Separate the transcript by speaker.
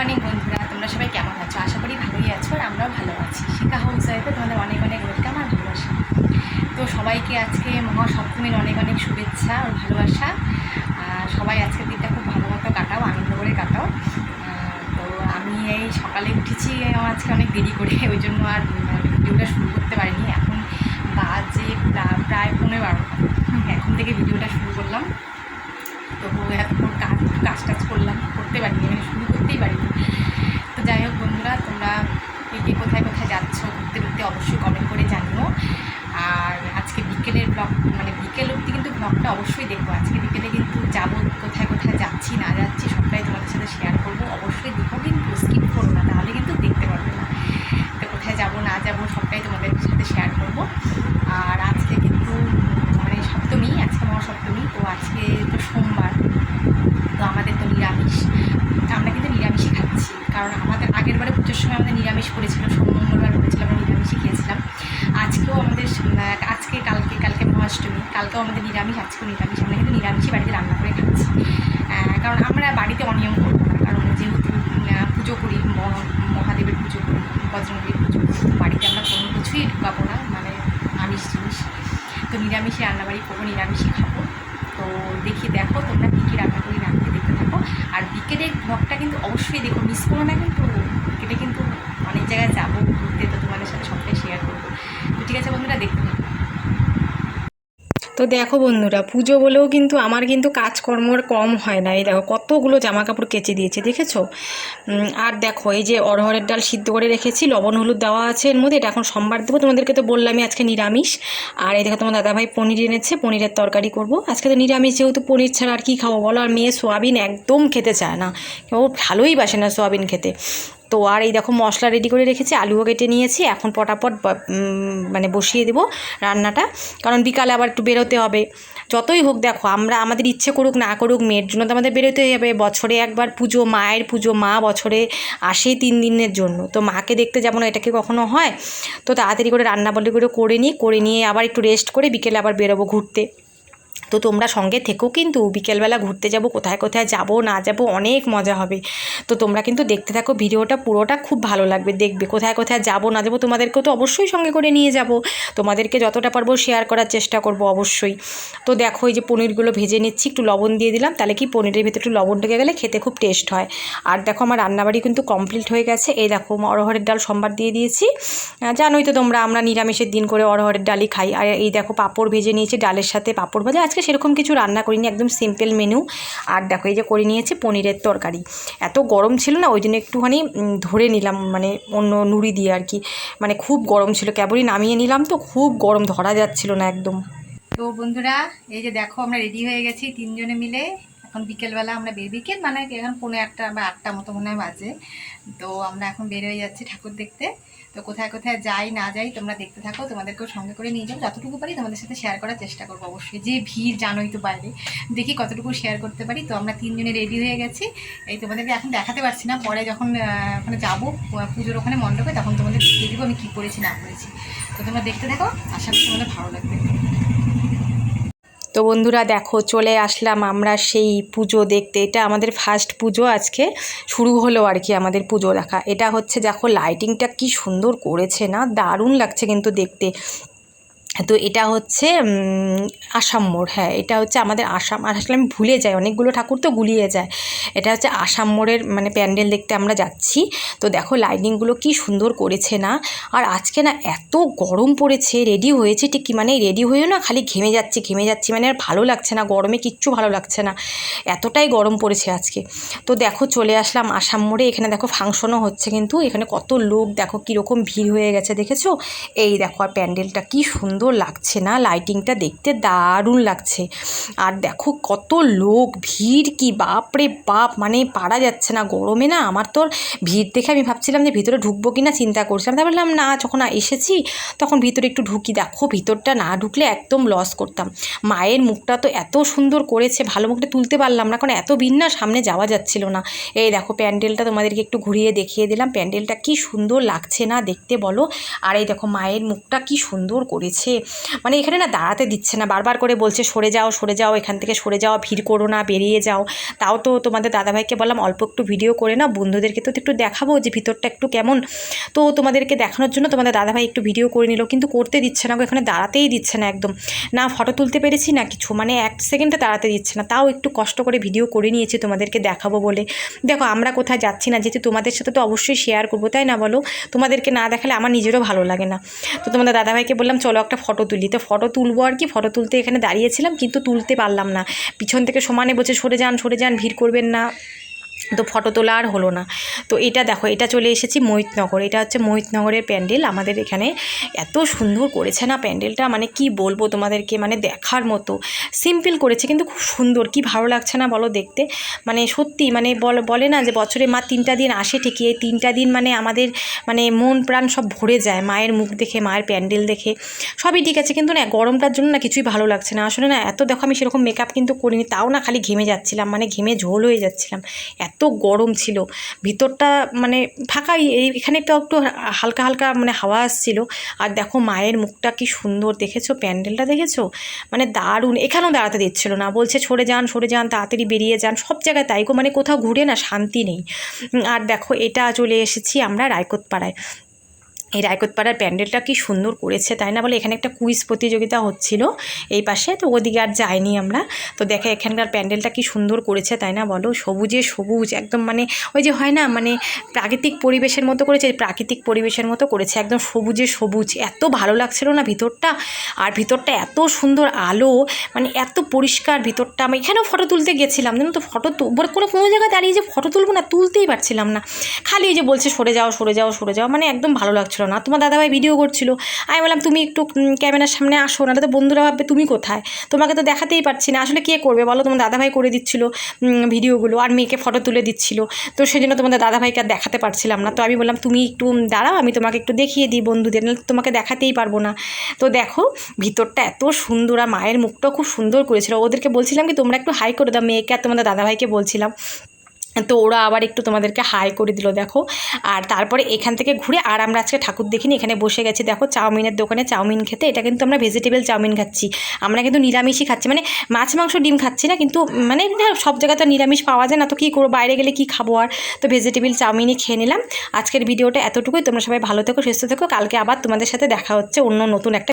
Speaker 1: Morning বন্ধুরা, তোমরা সবাই কেমন আছো? আশা করি ভালোই আছো আর আমরাও ভালো আছি। শিখা হাউস ওয়াইফে তোমাদের অনেক অনেক ওয়েলকাম আর ভালোবাসা। তো সবাইকে আজকে মহাসপ্তমীর অনেক অনেক শুভেচ্ছা আর ভালোবাসা। সবাই আজকের দিনটা খুব ভালো মতো কাটাও, আনন্দ করে কাটাও। তো আমি এই সকালে উঠেছি আজকে অনেক দেরি করে, ওই জন্য আর ভিডিওটা শুরু করতে পারিনি। এখন বাজে প্রায় 11:30, এখন থেকে ভিডিওটা শুরু করলাম। তো এতক্ষণ কাজ টাজ করলাম, করতে পারিনি, মানে শুরু করতেই পারিনি। তো যাই হোক বন্ধুরা, তোমরা কে কোথায় কোথায় যাচ্ছ ঘুরতে ঘুরতে অবশ্যই কমেন্ট করে জানিও। আর আজকে বিকেলের ব্লগ, মানে বিকেল অবধি কিন্তু ব্লগটা অবশ্যই দেখবো। আজকে বিকেলে কিন্তু যাবো, কোথায় কোথায় যাচ্ছি না যাচ্ছি সবটাই তোমাদের সাথে শেয়ার করবো। অবশ্যই দেখো, কিন্তু স্কিপ করো না, তাহলে কিন্তু দেখতে পারবে না। তো কোথায় যাবো না যাবো সবটাই তোমাদের সাথে শেয়ার করবো। আর আজকে কিন্তু মানে সপ্তমী, আজকে মহাসপ্তমী। তো আজকে তো সোমবার, তো আমাদের তো নিরামিষ। আমরা কিন্তু নিরামিষই খাচ্ছি, কারণ আমাদের আগের বারে পুজোর সময় আমাদের নিরামিষ করেছিল, সোম মঙ্গলবার করেছিল, আমরা নিরামিষই খেয়েছিলাম। আজকেও আমাদের কালকে মহাষ্টমী, কালকেও আমাদের নিরামিষ, আজকেও নিরামিষ। আমরা কিন্তু নিরামিষই বাড়িতে রান্না করে খাচ্ছি, কারণ আমরা বাড়িতে অনিয়ম করবো না। কারণ যেহেতু পুজো করি, মহাদেবের পুজো করি, বজরঙ্গীর পুজো করি, তো বাড়িতে আমরা কোনো কিছুই ঢুকাবো না, মানে আমিষ জিনিস। তো নিরামিষে রান্নাবাড়ি করবো, নিরামিষই খাবো। তো দেখো তোমরা কী কী রান্না করি, রান্না দেখতে থাকো। আর বিকেলের ব্লগটা কিন্তু অবশ্যই দেখো, মিস করো না কিন্তু। বিকেলে কিন্তু অনেক জায়গায় যাবো ঘুরতে, তো তোমাদের সাথে সবটাই শেয়ার করবো। তো ঠিক আছে বন্ধুরা, দেখতে থাকো। তো দেখো বন্ধুরা, পুজো বলেও কিন্তু আমার কিন্তু কাজকর্মর কম হয় না। এই দেখো কতগুলো জামা কাপড় কেচে দিয়েছে, দেখেছো? আর দেখো এই যে অরহরের ডাল সিদ্ধ করে রেখেছি, লবণ হলুদ দেওয়া আছে এর মধ্যে। এটা এখন সোমবার দেবো, তোমাদেরকে তো বললামই আজকে নিরামিষ। আর এই দেখো তোমার দাদাভাই পনির এনেছে, পনিরের তরকারি করব আজকে। তো নিরামিষ যেহেতু, পনির ছাড়া আর কী খাবো বলো? আর মেয়ে সোয়াবিন একদম খেতে চায় না, ও ভালোই বাসে না সোয়াবিন খেতে। তো আর এই দেখো মশলা রেডি করে রেখেছি, আলুও কেটে নিয়েছি। এখন পটাপট মানে বসিয়ে দেবো রান্নাটা, কারণ বিকালে আবার একটু বেরোতে হবে। যতই হোক দেখো, আমরা আমাদের ইচ্ছে করুক না করুক, মেয়ের জন্য তো আমাদের বেরোতেই হবে। বছরে একবার পুজো, মায়ের পুজো, মা বছরে আসেই 3 দিনের জন্য। তো মাকে দেখতে যাবো না, এটা কি কখনো হয়? তো তাড়াতাড়ি করে রান্না বান্না করে নিয়ে আবার একটু রেস্ট করে বিকেলে আবার বেরোবো ঘুরতে। তো তোমরা সঙ্গে থেকেও, কিন্তু বিকেলবেলা ঘুরতে যাব, কোথায় কোথায় যাব না যাব অনেক মজা হবে। তো তোমরা কিন্তু দেখতে থাকো ভিডিওটা, পুরোটা খুব ভালো লাগবে। দেখবে কোথায় কোথায় যাব না যাবো, তোমাদেরকেও তো অবশ্যই সঙ্গে করে নিয়ে যাব। তোমাদেরকে যতটা পারবো শেয়ার করার চেষ্টা করব অবশ্যই। তো দেখো এই যে পনিরগুলো ভেজে নিচ্ছি, একটু লবণ দিয়ে দিলাম, তাহলে কি পনিরের ভেতরে একটু লবণ ঢুকে গেলে খেতে খুব টেস্ট হয়। আর দেখো আমার রান্নাবাড়ি কিন্তু কমপ্লিট হয়ে গেছে। এই দেখো অরহরের ডাল সোমবার দিয়ে দিয়েছি, জানোই তো তোমরা আমরা নিরামিষের দিন করে অরহরের ডালই খাই। আর এই দেখো পাঁপড় ভেজে নিয়েছি, ডালের সাথে পাঁপড় ভাজা। আজকে সেরকম কিছু রান্না করিনি, একদম সিম্পল মেনু। আর দেখো এই যে করে নিয়েছি পনিরের তরকারি। এত গরম ছিল না, ওই জন্য একটুখানি ধরে নিলাম, মানে অন্য নুড়ি দিয়ে আর কি। মানে খুব গরম ছিল, কেবলই নামিয়ে নিলাম, তো খুব গরম, ধরা যাচ্ছিল না একদম। তো বন্ধুরা, এই যে দেখো আমরা রেডি হয়ে গেছি 3 জনে মিলে। এখন বিকেলবেলা আমরা বিকেল মানে এখন 1:45 বা 8টা মতো মনে হয় বাজে। তো আমরা এখন বের হয়ে যাচ্ছি ঠাকুর দেখতে। তো কোথায় কোথায় যাই না যাই তোমরা দেখতে থাকো, তোমাদেরকেও সঙ্গে করে নিয়ে যাবো। যতটুকু পারি তোমাদের সাথে শেয়ার করার চেষ্টা করবো অবশ্যই। যে ভিড় জানোই তো বাইরে, দেখি কতটুকু শেয়ার করতে পারি। তো আমরা 3 জনে রেডি হয়ে গেছি। এই তোমাদেরকে এখন দেখাতে পারছি না, পরে যখন ওখানে যাবো পুজোর ওখানে মণ্ডপে, তখন তোমাদের দেখিয়ে দেবো আমি কী করেছি না করেছি। তো তোমরা দেখতে থাকো, আশা করি তোমাদের ভালো লাগবে। তো বন্ধুরা দেখো, চলে আসলাম আমরা সেই পুজো দেখতে। এটা আমাদের ফার্স্ট পুজো, আজকে শুরু হলো আর কি আমাদের পুজো দেখা। এটা হচ্ছে দেখো লাইটিংটা কি সুন্দর করেছে না, দারুণ লাগছে কিন্তু দেখতে। তো এটা হচ্ছে আসাম মোড়, হ্যাঁ এটা হচ্ছে আমাদের আসাম। আর আসলে আমি ভুলে যাই, অনেকগুলো ঠাকুর তো গুলিয়ে যায়। এটা হচ্ছে আসাম মোড়ের মানে প্যান্ডেল দেখতে আমরা যাচ্ছি। তো দেখো লাইটিংগুলো কি সুন্দর করেছে না। আর আজকে না এত গরম পড়েছে, রেডি হয়েছে ঠিকই, মানে রেডি হয়েও না খালি ঘেমে যাচ্ছি, মানে আর ভালো লাগছে না, গরমে কিচ্ছু ভালো লাগছে না, এতটাই গরম পড়েছে আজকে। তো দেখো চলে আসলাম আসাম মোড়ে। এখানে দেখো ফাংশনও হচ্ছে, কিন্তু এখানে কত লোক, দেখো কীরকম ভিড় হয়ে গেছে, দেখেছো? এই দেখো আর প্যান্ডেলটা কি সুন্দর লাগছে না, লাইটিংটা দেখতে দারুণ লাগছে। আর দেখো কত লোক, ভিড় কি বাপরে বাপ, মানে পারা যাচ্ছে না গরমে না। আমার তো ভিড় দেখে আমি ভাবছিলাম যে ভিতরে ঢুকবো কি না চিন্তা করছিলাম, তাই বললাম না, যখন এসেছি তখন ভিতরে একটু ঢুকি। দেখো ভিতরটা না ঢুকলে একদম লস করতাম। মায়ের মুখটা তো এত সুন্দর করেছে, ভালো মুখটা তুলতে পারলাম না, কারণ এত ভিড় না, সামনে যাওয়া যাচ্ছিল না। এই দেখো প্যান্ডেলটা তোমাদেরকে একটু ঘুরিয়ে দেখিয়ে দিলাম, প্যান্ডেলটা কি সুন্দর লাগছে না দেখতে বলো। আর এই দেখো মায়ের মুখটা কি সুন্দর করেছে, আমাকে মানে এখানে না দাঁড়াতে দিচ্ছে না, বারবার করে বলছে সরে যাও এখান থেকে সরে যাও, ভিড় করো না, বেরিয়ে যাও। তাও তো তোমাদের দাদাভাইকে বললাম অল্প একটু ভিডিও করে না, বন্ধুদেরকে তো একটু দেখাবো যে ভিতরটা একটু কেমন। তো তোমাদেরকে দেখানোর জন্য তোমাদের দাদাভাই একটু ভিডিও করে নিল, কিন্তু করতে দিচ্ছে না, এখানে দাঁড়াতেই দিচ্ছে না একদম, না ফটো তুলতে পেরেছি না কিছু, মানে 1 সেকেন্ডে দাঁড়াতে দিচ্ছে না। তাও একটু কষ্ট করে ভিডিও করে নিয়েছি তোমাদেরকে দেখাবো বলে। দেখো আমরা কোথায় যাচ্ছি না, যেহেতু তোমাদের সাথে তো অবশ্যই শেয়ার করবো, তাই না বলো? তোমাদেরকে না দেখালে আমার নিজেরও ভালো লাগে না। তো তোমাদের দাদাভাইকে বললাম চলো একটা ফটো তুলি, তো ফটো তুলবো আর কি, ফটো তুলতে এখানে দাঁড়িয়েছিলাম কিন্তু তুলতে পারলাম না, পিছন থেকে সমানে বলছে সরে যান, ভিড় করবেন না, তো ফটো তোলা আর হলো না। তো এটা দেখো, এটা চলে এসেছি মোহিতনগর, এটা হচ্ছে মোহিতনগরের প্যান্ডেল। আমাদের এখানে এত সুন্দর করেছে না প্যান্ডেলটা, মানে কি বলবো তোমাদেরকে, মানে দেখার মতো। সিম্পল করেছে কিন্তু খুব সুন্দর, কি ভালো লাগছে না বলো দেখতে, মানে সত্যি, মানে বলে না যে বছরে মা 3টা দিন আসে ঠিকই, এই 3টা দিন মানে আমাদের মানে মন প্রাণ সব ভরে যায় মায়ের মুখ দেখে, মায়ের প্যান্ডেল দেখে। সবই ঠিক আছে, কিন্তু না গরমটার জন্য না কিছুই ভালো লাগছে না আসলে। না এত দেখো আমি সেরকম মেকআপ কিন্তু করিনি, তাও না খালি ঘেমে যাচ্ছিলাম, মানে ঘেমে ঝোল হয়ে যাচ্ছিলাম, এত গরম ছিল। ভিতরটা মানে ফাঁকাই, এখানে তো একটু হালকা হালকা মানে হাওয়া আসছিল। আর দেখো মায়ের মুখটা কি সুন্দর, দেখেছো প্যান্ডেলটা দেখেছো, মানে দারুণ। এখানেও দাঁড়াতে দিচ্ছিল না, বলছে সরে যান তাড়াতাড়ি বেরিয়ে যান, সব জায়গায় তাই গো, মানে কোথাও ঘুরে না শান্তি নেই। আর দেখো এটা চলে এসেছি আমরা রায়কোটপাড়ায়। এই রায়কোটপাড়ার প্যান্ডেলটা কি সুন্দর করেছে, তাই না বলে? এখানে একটা কুইজ প্রতিযোগিতা হচ্ছিল এই পাশে, তো ওদিকে আর যাইনি আমরা। তো দেখে এখানকার প্যান্ডেলটা কি সুন্দর করেছে, তাই না বলো? সবুজে সবুজ একদম, মানে ওই যে হয় না, মানে প্রাকৃতিক পরিবেশের মতো করেছে, প্রাকৃতিক পরিবেশের মতো করেছে, একদম সবুজে সবুজ, এত ভালো লাগছিল না ভিতরটা। আর ভিতরটা এত সুন্দর আলো, মানে এত পরিষ্কার ভিতরটা। আমি এখানেও ফটো তুলতে গেছিলাম, জানো তো, ফটো কোনো জায়গায় দাঁড়িয়ে যে ফটো তুলবো না, তুলতেই পারছিলাম না, খালি এই যে বলছে সরে যাও, মানে একদম ভালো লাগছিল না। তোমার দাদাভাই ভিডিও করছিল, আমি বললাম তুমি একটু ক্যামেরার সামনে আসো, না তো বন্ধুরা ভাববে তুমি কোথায়, তোমাকে তো দেখাতেই পারছি না। আসলে কে করবে বলো, তোমার দাদাভাই করে দিচ্ছিল ভিডিওগুলো, আর মেয়েকে ফটো তুলে দিচ্ছিল, তো সেই জন্য তোমাদের দাদাভাইকে আর দেখাতে পারছিলাম না। তো আমি বললাম তুমি একটু দাঁড়াও, আমি তোমাকে একটু দেখিয়ে দিই বন্ধুদের, নাহলে তোমাকে দেখাতেই পারবো না। তো দেখো ভিতরটা এত সুন্দর, আর মায়ের মুখটাও খুব সুন্দর করেছিল। ওদেরকে বলছিলাম কি তোমরা একটু হাই করে দাও, মেয়েকে আর তোমাদের দাদাভাইকে বলছিলাম, তো ওরা আবার একটু তোমাদেরকে হাই করে দিল দেখো। আর তারপরে এখান থেকে ঘুরে আর আমরা আজকে ঠাকুর দেখিনি, এখানে বসে গেছি দেখো চাউমিনের দোকানে চাউমিন খেতে। এটা কিন্তু আমরা ভেজিটেবল চাউমিন খাচ্ছি, আমরা কিন্তু নিরামিষই খাচ্ছি, মানে মাছ মাংস ডিম খাচ্ছি না, কিন্তু মানে সব জায়গায় তো নিরামিষ পাওয়া যায় না, তো কী করবো, বাইরে গেলে কী খাবো আর। তো ভেজিটেবল চাউমিনই খেয়ে নিলাম। আজকের ভিডিওটা এতটুকুই, তোমরা সবাই ভালো থেকো, সুস্থ থেকো, কালকে আবার তোমাদের সাথে দেখা হচ্ছে অন্য নতুন একটা